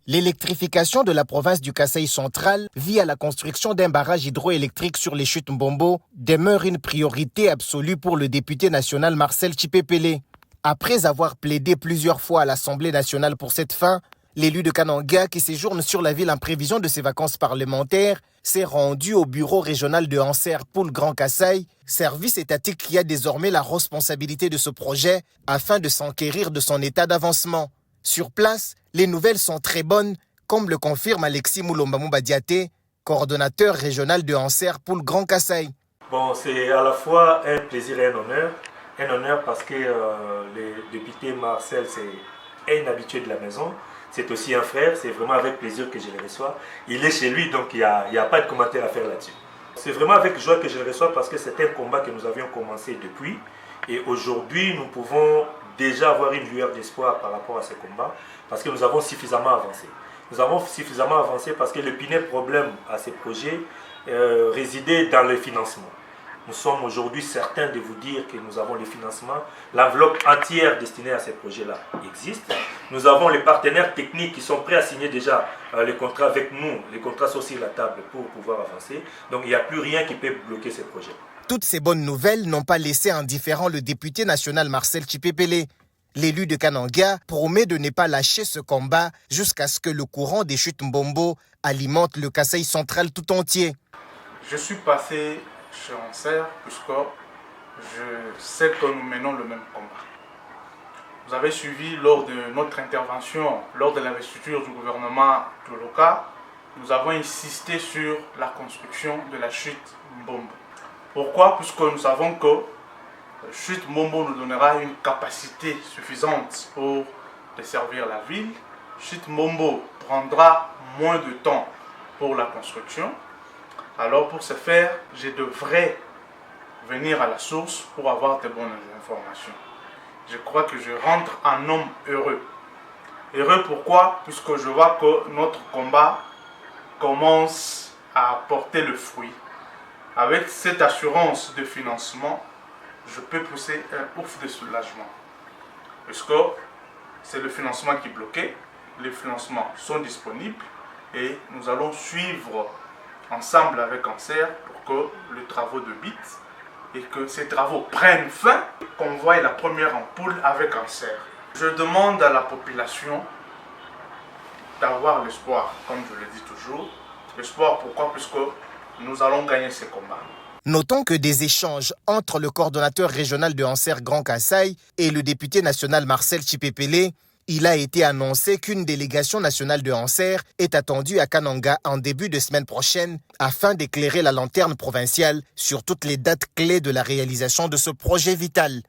L'électrification de la province du Kasaï central via la construction d'un barrage hydroélectrique sur les chutes Mbombo demeure une priorité absolue pour le député national Marcel Tshipepele. Après avoir plaidé plusieurs fois à l'Assemblée nationale pour cette fin, l'élu de Kananga, qui séjourne sur la ville en prévision de ses vacances parlementaires, s'est rendu au bureau régional de Anser pour le Grand Kasaï, service étatique qui a désormais la responsabilité de ce projet afin de s'enquérir de son état d'avancement. Sur place, les nouvelles sont très bonnes, comme le confirme Alexis Moulomba Diaté, coordonnateur régional de Anser pour le Grand Kasaï. Bon, c'est à la fois un plaisir et un honneur. Un honneur parce que le député Marcel, c'est un habitué de la maison. C'est aussi un frère, c'est vraiment avec plaisir que je le reçois. Il est chez lui, donc il n'y a pas de commentaire à faire là-dessus. C'est vraiment avec joie que je le reçois parce que c'est un combat que nous avions commencé depuis. Et aujourd'hui, nous pouvons déjà avoir une lueur d'espoir par rapport à ce combat parce que nous avons suffisamment avancé. Nous avons suffisamment avancé parce que le premier problème à ces projets résidait dans le financement. Nous sommes aujourd'hui certains de vous dire que nous avons les financements. L'enveloppe entière destinée à ces projets-là existe. Nous avons les partenaires techniques qui sont prêts à signer déjà les contrats avec nous. Les contrats sont sur la table pour pouvoir avancer. Donc il n'y a plus rien qui peut bloquer ces projets. Toutes ces bonnes nouvelles n'ont pas laissé indifférent le député national Marcel Tshipepele. L'élu de Kananga promet de ne pas lâcher ce combat jusqu'à ce que le courant des chutes Mbombo alimente le Kasaï central tout entier. Je suis passé chez Anser puisque je sais que nous menons le même combat. Vous avez suivi lors de notre intervention, lors de l'investiture du gouvernement Toloka, nous avons insisté sur la construction de la chute Mbombo. Pourquoi? Puisque nous savons que la chute Mbombo nous donnera une capacité suffisante pour desservir la ville. Chute Mbombo prendra moins de temps pour la construction. Alors pour ce faire, je devrais venir à la source pour avoir de bonnes informations. Je crois que je rentre un homme heureux. Heureux pourquoi? Puisque je vois que notre combat commence à porter le fruit. Avec cette assurance de financement, je peux pousser un ouf de soulagement. Puisque c'est le financement qui bloquait, les financements sont disponibles et nous allons suivre ensemble avec Anser pour que les travaux de BIT et que ces travaux prennent fin, qu'on voie la première ampoule avec Anser. Je demande à la population d'avoir l'espoir, comme je le dis toujours. L'espoir pourquoi? Puisque nous allons gagner ces combats. Notons que des échanges entre le coordonnateur régional de Anser Grand Kasaï et le député national Marcel Tshipepele. Il a été annoncé qu'une délégation nationale de Anser est attendue à Kananga en début de semaine prochaine afin d'éclairer la lanterne provinciale sur toutes les dates clés de la réalisation de ce projet vital.